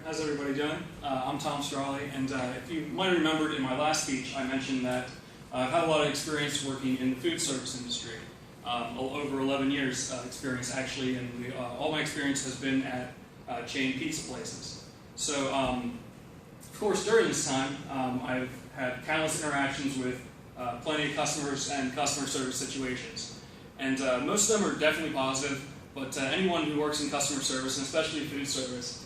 How's everybody doing? I'm Tom Strawley, and if you might have remembered in my last speech, I mentioned that I've had a lot of experience working in the food service industry. Over 11 years experience actually, and all my experience has been at chain pizza places. So, of course, during this time, I've had countless interactions with plenty of customers and customer service situations. And most of them are definitely positive, but anyone who works in customer service, and especially food service,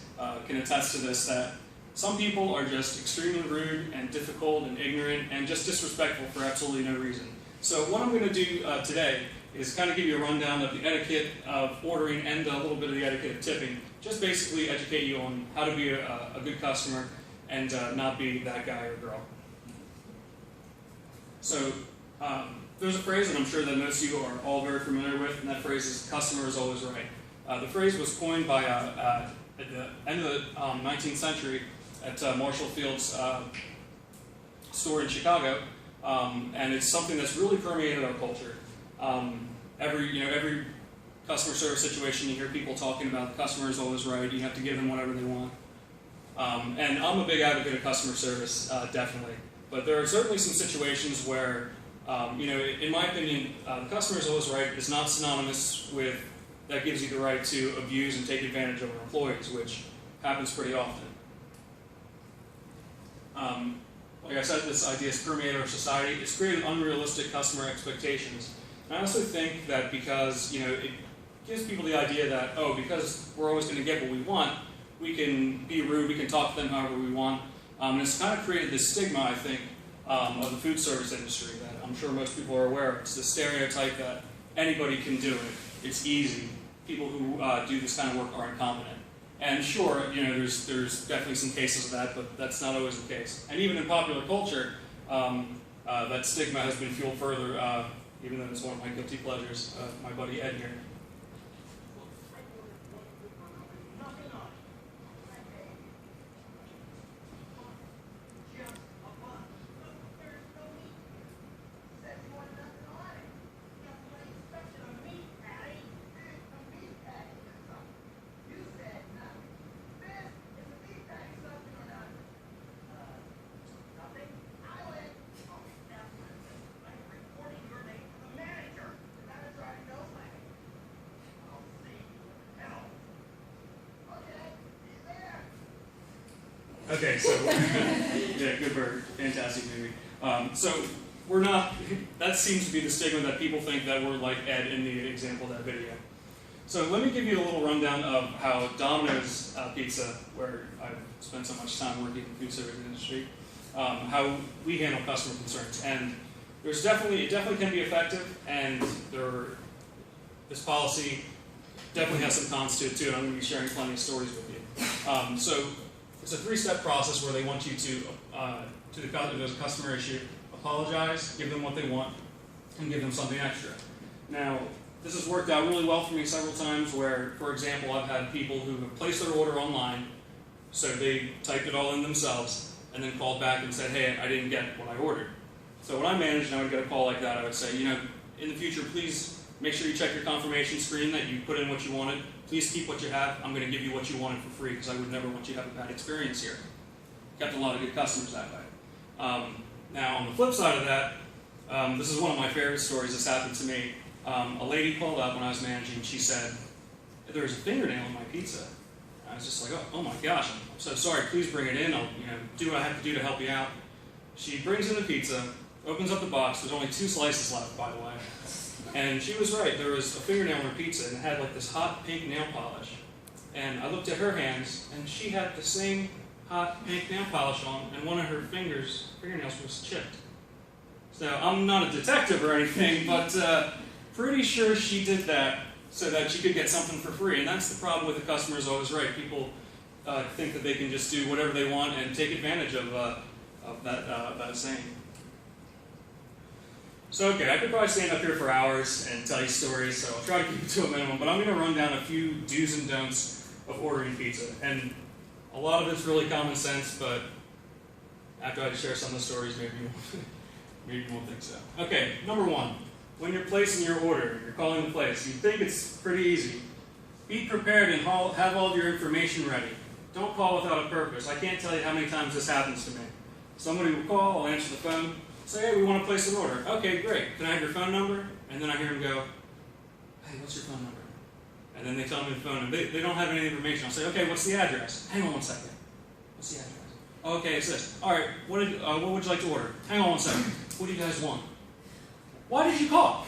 can attest to this, that some people are just extremely rude and difficult and ignorant and just disrespectful for absolutely no reason. So what I'm going to do today is kind of give you a rundown of the etiquette of ordering and a little bit of the etiquette of tipping. Just basically educate you on how to be a good customer and not be that guy or girl. So there's a phrase that I'm sure that most of you are all very familiar with, and that phrase is "customer is always right." The phrase was coined by at the end of the 19th century at Marshall Field's store in Chicago, and it's something that's really permeated our culture. Every customer service situation, you hear people talking about the customer is always right. You have to give them whatever they want. And I'm a big advocate of customer service, definitely. But there are certainly some situations where, in my opinion, the customer is always right is not synonymous with that gives you the right to abuse and take advantage of our employees, which happens pretty often. Like I said, this idea has permeated our society. It's created unrealistic customer expectations. And I also think that because, it gives people the idea that, because we're always going to get what we want, we can be rude, we can talk to them however we want. And it's kind of created this stigma, I think, of the food service industry that I'm sure most people are aware of. It's the stereotype that anybody can do it. It's easy. People who do this kind of work are incompetent. And sure, there's definitely some cases of that, but that's not always the case. And even in popular culture, that stigma has been fueled further, even though it's one of my guilty pleasures, my buddy Ed here. Okay, so, yeah, good bird, fantastic movie. So, we're not, that seems to be the stigma that people think that we're like Ed in the example of that video. So let me give you a little rundown of how Domino's Pizza, where I've spent so much time working in the food service industry, how we handle customer concerns. And it definitely can be effective, and this policy definitely has some cons to it too, and I'm going to be sharing plenty of stories with you. So it's a three-step process where they want you to if there's a customer issue, apologize, give them what they want, and give them something extra. Now, this has worked out really well for me several times where, for example, I've had people who have placed their order online, so they typed it all in themselves, and then called back and said, hey, I didn't get what I ordered. So when I managed and I would get a call like that, I would say, in the future, please make sure you check your confirmation screen that you put in what you wanted. Please keep what you have. I'm going to give you what you wanted for free because I would never want you to have a bad experience here. Kept a lot of good customers that way. Now, on the flip side of that, this is one of my favorite stories. This happened to me. A lady called up when I was managing. She said, there's a fingernail in my pizza. I was just like, oh my gosh, I'm so sorry. Please bring it in. I'll do what I have to do to help you out. She brings in the pizza, opens up the box. There's only 2 slices left, by the way. And she was right. There was a fingernail in her pizza, and it had like this hot pink nail polish. And I looked at her hands, and she had the same hot pink nail polish on, and one of her fingernails was chipped. So I'm not a detective or anything, but pretty sure she did that so that she could get something for free. And that's the problem with the customer is always right. People think that they can just do whatever they want and take advantage of that saying. So, okay, I could probably stand up here for hours and tell you stories, so I'll try to keep it to a minimum, but I'm going to run down a few do's and don'ts of ordering pizza. And a lot of it's really common sense, but after I share some of the stories, maybe you won't think so. Okay, number 1, when you're placing your order, you're calling the place, you think it's pretty easy. Be prepared and have all of your information ready. Don't call without a purpose. I can't tell you how many times this happens to me. Somebody will call, I'll answer the phone, say, hey, we want to place an order. Okay, great. Can I have your phone number? And then I hear them go, hey, what's your phone number? And then they tell me the phone number. They don't have any information. I'll say, okay, what's the address? Hang on one second. What's the address? Okay, it's this. All right, what would you like to order? Hang on one second. What do you guys want? Why did you call?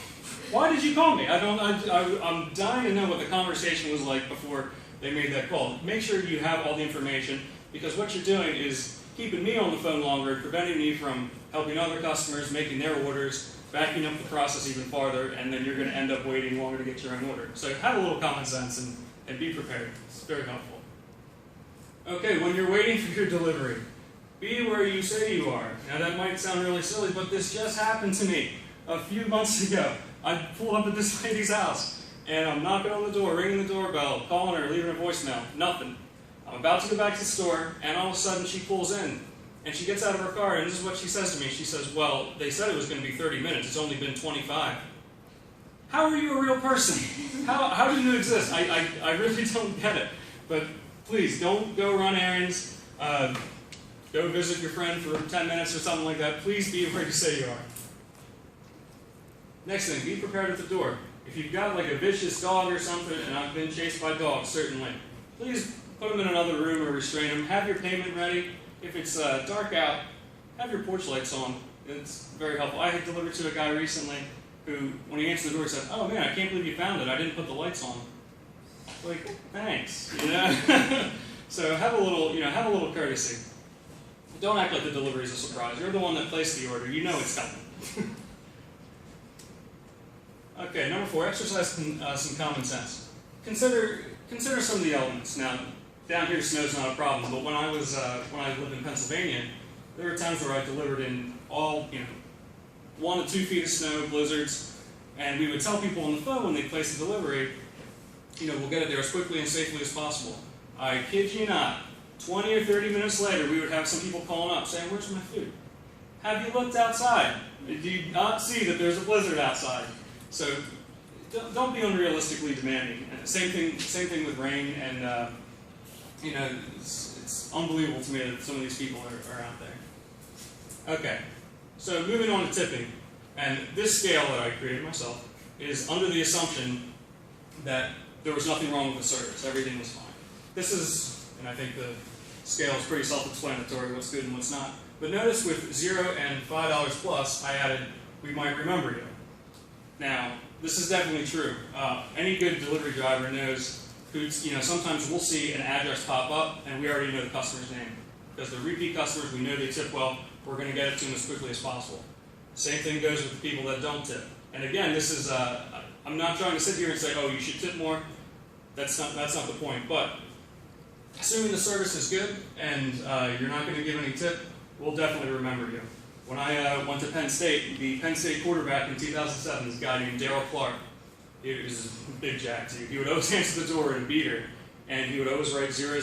Why did you call me? I'm dying to know what the conversation was like before they made that call. Make sure you have all the information, because what you're doing is keeping me on the phone longer, preventing me from helping other customers, making their orders, backing up the process even farther, and then you're going to end up waiting longer to get your own order. So have a little common sense and be prepared. It's very helpful. Okay, when you're waiting for your delivery, be where you say you are. Now that might sound really silly, but this just happened to me a few months ago. I pulled up at this lady's house, and I'm knocking on the door, ringing the doorbell, calling her, leaving a voicemail, nothing. I'm about to go back to the store, and all of a sudden she pulls in, and she gets out of her car, and this is what she says to me. She says, well, they said it was going to be 30 minutes. It's only been 25. How are you a real person? How do you exist? I really don't get it. But please, don't go run errands. Go visit your friend for 10 minutes or something like that. Please be where you say you are. Next thing, be prepared at the door. If you've got like a vicious dog or something, and I've been chased by dogs, certainly, please put them in another room or restrain them. Have your payment ready. If it's dark out, have your porch lights on. It's very helpful. I had delivered to a guy recently who, when he answered the door, said, oh man, I can't believe you found it. I didn't put the lights on. Like, thanks. You know? So have a little courtesy. Don't act like the delivery is a surprise. You're the one that placed the order. You know it's coming. Okay, number 4, exercise some common sense. Consider some of the elements. Now, down here, snow's not a problem, but when I lived in Pennsylvania, there were times where I delivered in all, 1 to 2 feet of snow, blizzards, and we would tell people on the phone when they placed the delivery, we'll get it there as quickly and safely as possible. I kid you not, 20 or 30 minutes later, we would have some people calling up saying, where's my food? Have you looked outside? Do you not see that there's a blizzard outside? So don't be unrealistically demanding. Same thing with rain, and it's unbelievable to me that some of these people are out there. Okay, so moving on to tipping, and this scale that I created myself is under the assumption that there was nothing wrong with the service, everything was fine. This is, and I think the scale is pretty self-explanatory, what's good and what's not. But notice with $0 and $5 plus, I added, we might remember you. Now, this is definitely true. Any good delivery driver knows who, sometimes we'll see an address pop up and we already know the customer's name. Because they're repeat customers, we know they tip well, we're going to get it to them as quickly as possible. Same thing goes with the people that don't tip. And again, this is, I'm not trying to sit here and say, oh, you should tip more. That's not the point. But assuming the service is good and you're not going to give any tip, we'll definitely remember you. When I went to Penn State, the Penn State quarterback in 2007, this guy named Daryl Clark, he was a big jack too. He would always answer the door in a beater, and he would always write 000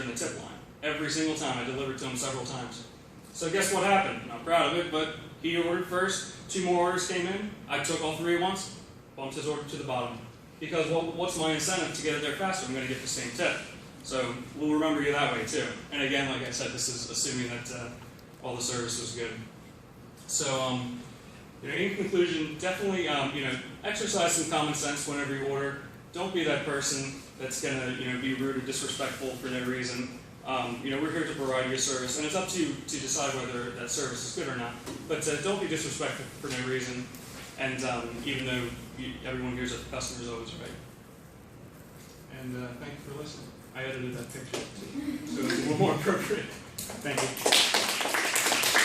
in the tip line. Every single time. I delivered to him several times. So guess what happened? I'm proud of it, but he ordered first, 2 more orders came in, I took all 3 at once, bumped his order to the bottom. Because, well, what's my incentive to get it there faster? I'm going to get the same tip. So we'll remember you that way too. And again, like I said, this is assuming that all the service was good. So, in conclusion, definitely, exercise some common sense whenever you order. Don't be that person that's going to, be rude or disrespectful for no reason. We're here to provide you a service, and it's up to you to decide whether that service is good or not. But don't be disrespectful for no reason, and even though everyone hears that the customer is always right. And thank you for listening. I edited that picture, so it's a little more appropriate. Thank you.